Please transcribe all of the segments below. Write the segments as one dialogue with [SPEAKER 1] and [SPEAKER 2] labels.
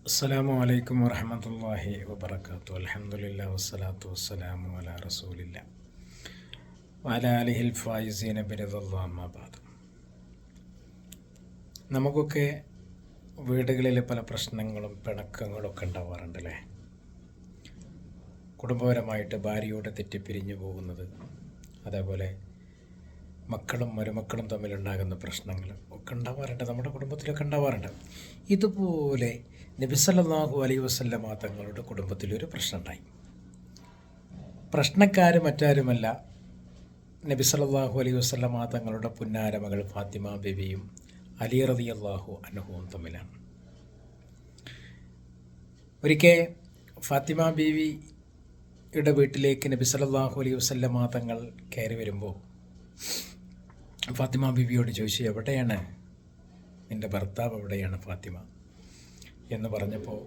[SPEAKER 1] അസ്സലാമു അലൈക്കും വറഹ്മത്തുള്ളാഹി വബറകാതുഹു. അൽഹംദുലില്ലാഹി വസ്സലാത്തു വസ്സലാമു അലാ റസൂലില്ലാ വഅലാ ആലിഹിൽ ഫായിസീന ബിറിദല്ലാഹി അമ്മാ ബഅദ്. നമുക്കൊക്കെ വീടുകളിൽ പല പ്രശ്നങ്ങളും പിണക്കങ്ങളും ഒക്കെ ഉണ്ടാവാറുണ്ട് അല്ലേ? കുടുംബപരമായിട്ട് ഭാര്യയോട് തെറ്റിപ്പിരിഞ്ഞു പോകുന്നത്, അതേപോലെ മക്കളും മരുമക്കളും തമ്മിലുണ്ടാകുന്ന പ്രശ്നങ്ങൾ ഒക്കെ ഉണ്ടാവാറുണ്ട്, നമ്മുടെ കുടുംബത്തിലൊക്കെ ഉണ്ടാവാറുണ്ട്. ഇതുപോലെ നബി സല്ലല്ലാഹു അലൈഹി വസല്ലമ തങ്ങളുടെ കുടുംബത്തിലൊരു പ്രശ്നമുണ്ടായി. പ്രശ്നക്കാർ മറ്റാരുമല്ല, നബി സല്ലല്ലാഹു അലൈഹി വസല്ലമ തങ്ങളുടെ പുന്നാര മകൾ ഫാത്തിമ ബീവിയും അലി റളിയല്ലാഹു അൻഹുവും തമ്മിലാണ്. ഒരിക്കൽ ഫാത്തിമ ബീവിയുടെ വീട്ടിലേക്ക് നബി സല്ലല്ലാഹു അലൈഹി വസല്ലമ തങ്ങൾ കയറി വരുമ്പോൾ ഫാത്തിമ ബീവിയോട് ചോദിച്ചു, എവിടെയാണ് നിൻ്റെ ഭർത്താവ്, എവിടെയാണ് ഫാത്തിമ എന്ന് പറഞ്ഞപ്പോൾ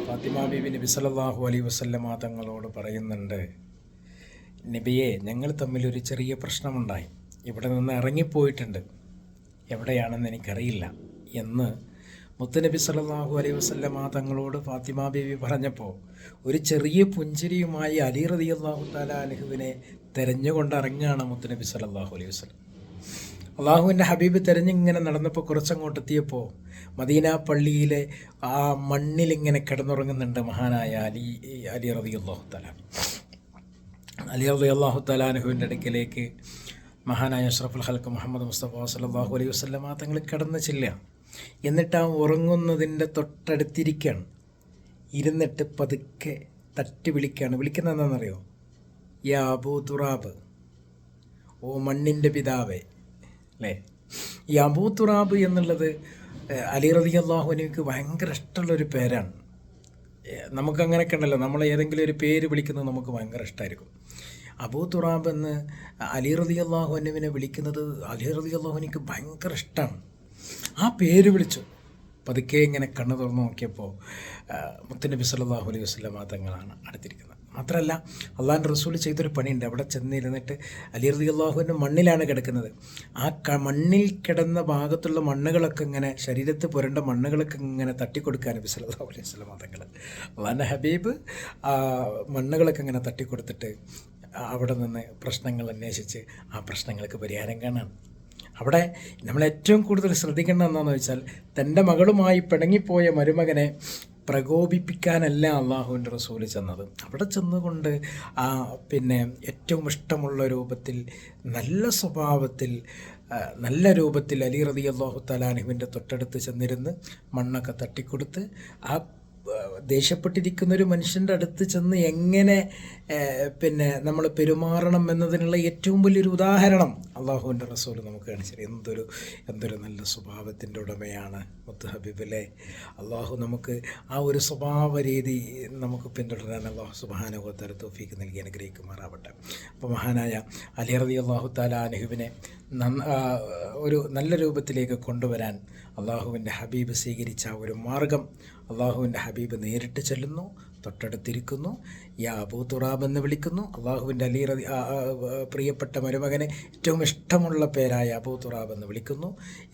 [SPEAKER 1] ഫാത്തിമ ബീവി നബി സല്ലല്ലാഹു അലൈഹി വസല്ലമ തങ്ങളോട് പറയുന്നുണ്ട്, നബിയെ, ഞങ്ങൾ തമ്മിലൊരു ചെറിയ പ്രശ്നമുണ്ടായി, ഇവിടെ നിന്ന് ഇറങ്ങിപ്പോയിട്ടുണ്ട്, എവിടെയാണെന്ന് എനിക്കറിയില്ല എന്ന് മുത്തുനബി സല്ലല്ലാഹു അലൈഹി വസല്ലമ തങ്ങളോട് ഫാത്തിമ ബീവി പറഞ്ഞപ്പോൾ ഒരു ചെറിയ പുഞ്ചിരിയുമായി അലി റളിയല്ലാഹു തആല അൻഹുവിനെ തെരഞ്ഞുകൊണ്ടിറങ്ങുകയാണ് മുത്തുനബി സല്ലല്ലാഹു അലൈഹി വസല്ലം. അള്ളാഹുവിൻ്റെ ഹബീബ് തിരഞ്ഞിങ്ങനെ നടന്നപ്പോൾ കുറച്ചങ്ങോട്ടെത്തിയപ്പോൾ മദീന പള്ളിയിലെ ആ മണ്ണിലിങ്ങനെ കിടന്നുറങ്ങുന്നുണ്ട് മഹാനായ അലി റളിയല്ലാഹു തആല. അലി റളിയല്ലാഹു തആല അൻഹുവിൻ്റെ അടുക്കലേക്ക് മഹാനായ അഷ്റഫുൽ ഖൽഖ് മുഹമ്മദ് മുസ്തഫ സല്ലല്ലാഹു അലൈഹി വസല്ലമ തങ്ങൾ കിടന്ന് ചെല്ലുക. എന്നിട്ട് ആ ഉറങ്ങുന്നതിൻ്റെ തൊട്ടടുത്തിരിക്കുകയാണ്. ഇരുന്നിട്ട് പതുക്കെ തട്ടി വിളിക്കുകയാണ്. വിളിക്കുന്നത് എന്താണെന്നറിയോ? യാ അബൂ തുറാബ്, ഓ മണ്ണിൻ്റെ പിതാവേ, അല്ലേ? ഈ അബൂ തുറാബ് എന്നുള്ളത് അലി റളിയല്ലാഹു അൻഹുവിന് ഭയങ്കര ഇഷ്ടമുള്ളൊരു പേരാണ്. നമുക്കങ്ങനെയൊക്കെ ഉണ്ടല്ലോ, നമ്മൾ ഏതെങ്കിലും ഒരു പേര് വിളിക്കുന്നത് നമുക്ക് ഭയങ്കര ഇഷ്ടമായിരിക്കും. അബൂ തുറാബ് എന്ന് അലി റളിയല്ലാഹു അൻഹുവിനെ വിളിക്കുന്നത് അലി റളിയല്ലാഹു അൻഹുവിന് ഭയങ്കര ഇഷ്ടമാണ്. ആ പേര് വിളിച്ചു. പതുക്കെ ഇങ്ങനെ കണ്ണു തുറന്ന് നോക്കിയപ്പോൾ മുത്തുനബി സല്ലല്ലാഹു അലൈഹി വസല്ലമ തങ്ങളാണ് അടുത്തിരിക്കുന്നത്. മാത്രമല്ല, അള്ളാഹുവിൻ്റെ റസൂൽ ചെയ്തൊരു പണിയുണ്ട്. അവിടെ ചെന്നിരുന്നിട്ട് അലി റളിയല്ലാഹു അൻഹു മണ്ണിലാണ് കിടക്കുന്നത്. ആ മണ്ണിൽ കിടന്ന ഭാഗത്തുള്ള മണ്ണുകളൊക്കെ ഇങ്ങനെ, ശരീരത്ത് പുരണ്ട മണ്ണുകളൊക്കെ ഇങ്ങനെ തട്ടിക്കൊടുക്കാൻ നബി സല്ലല്ലാഹു അലൈഹി വസല്ലമ തങ്ങൾ, അള്ളാഹുവിൻ്റെ ഹബീബ് മണ്ണുകളൊക്കെ ഇങ്ങനെ തട്ടിക്കൊടുത്തിട്ട് അവിടെ നിന്ന് പ്രശ്നങ്ങൾ അന്വേഷിച്ച് ആ പ്രശ്നങ്ങൾക്ക് പരിഹാരം കാണാൻ. അവിടെ നമ്മൾ ഏറ്റവും കൂടുതൽ ശ്രദ്ധിക്കേണ്ടത് എന്താണെന്ന് വെച്ചാൽ, തൻ്റെ മകളുമായി പിണങ്ങിപ്പോയ മരുമകനെ പ്രകോപിപ്പിക്കാനല്ല അള്ളാഹുവിൻ്റെ റസൂല് ചെന്നത്. അവിടെ ചെന്നുകൊണ്ട് ഏറ്റവും ഇഷ്ടമുള്ള രൂപത്തിൽ, നല്ല സ്വഭാവത്തിൽ, നല്ല രൂപത്തിൽ അലി റളിയല്ലാഹു തആല അൻഹുവിൻ്റെ തൊട്ടടുത്ത് ചെന്നിരുന്ന് മണ്ണൊക്കെ തട്ടിക്കൊടുത്ത് ആ ദേഷ്യപ്പെട്ടിരിക്കുന്ന ഒരു മനുഷ്യൻ്റെ അടുത്ത് ചെന്ന് എങ്ങനെ നമ്മൾ പെരുമാറണം എന്നതിനുള്ള ഏറ്റവും വലിയൊരു ഉദാഹരണം അള്ളാഹുവിൻ്റെ റസൂൽ നമുക്ക് കാണിച്ചത്. എന്തൊരു നല്ല സ്വഭാവത്തിൻ്റെ ഉടമയാണ് മുത്ത് ഹബീബിലെ. അള്ളാഹു നമുക്ക് ആ ഒരു സ്വഭാവ രീതി നമുക്ക് പിന്തുടരാൻ അള്ളാഹു സുബ്ഹാനഹു വ തആല തൗഫീഖ് നൽകി അനുഗ്രഹിക്കുമാറാവട്ടെ. അപ്പോൾ മഹാനായ അലി റളിയല്ലാഹു തആല അൻഹുവിനെ ഒരു നല്ല രൂപത്തിലേക്ക് കൊണ്ടുവരാൻ അള്ളാഹുവിൻ്റെ ഹബീബ് സ്വീകരിച്ച ഒരു മാർഗം, അള്ളാഹുവിൻ്റെ ഹബീബ് നേരിട്ട് ചെല്ലുന്നു, തൊട്ടടുത്തിരിക്കുന്നു, യാ അബൂ തുറാബ് എന്ന് വിളിക്കുന്നു. അള്ളാഹുവിൻ്റെ പ്രിയപ്പെട്ട മരുമകനെ ഏറ്റവും ഇഷ്ടമുള്ള പേരായ അബൂ തുറാബ് എന്ന് വിളിക്കുന്നു.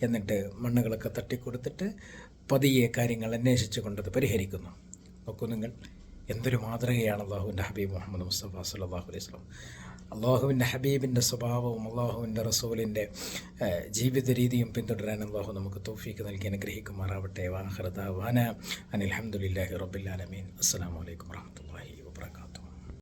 [SPEAKER 1] എന്നിട്ട് മണ്ണുകളൊക്കെ തട്ടിക്കൊടുത്തിട്ട് പതിയെ കാര്യങ്ങൾ അന്വേഷിച്ചു കൊണ്ടത് പരിഹരിക്കുന്നു. നോക്കൂ നിങ്ങൾ, എന്തൊരു മാതൃകയാണ് അള്ളാഹുവിൻ്റെ ഹബീബ് മുഹമ്മദ് മുസ്തഫ സല്ലല്ലാഹു അലൈഹി വസല്ലം. അള്ളാഹുവിൻ്റെ ഹബീബിൻ്റെ സ്വഭാവവും അള്ളാഹുവിൻ്റെ റസൂലിൻ്റെ ജീവിത രീതിയും പിന്തുടരാൻ അള്ളാഹു നമുക്ക് തൗഫീഖ് നൽകി അനുഗ്രഹിക്കുമാറാവട്ടെ. വാഖിറു ദഅ്വാനാ അനിൽ ഹംദുലില്ലാഹി റബ്ബിൽ ആലമീൻ. അസ്സലാമു അലൈക്കും വറഹ്മത്തുള്ളാഹി വബറകാതുഹു.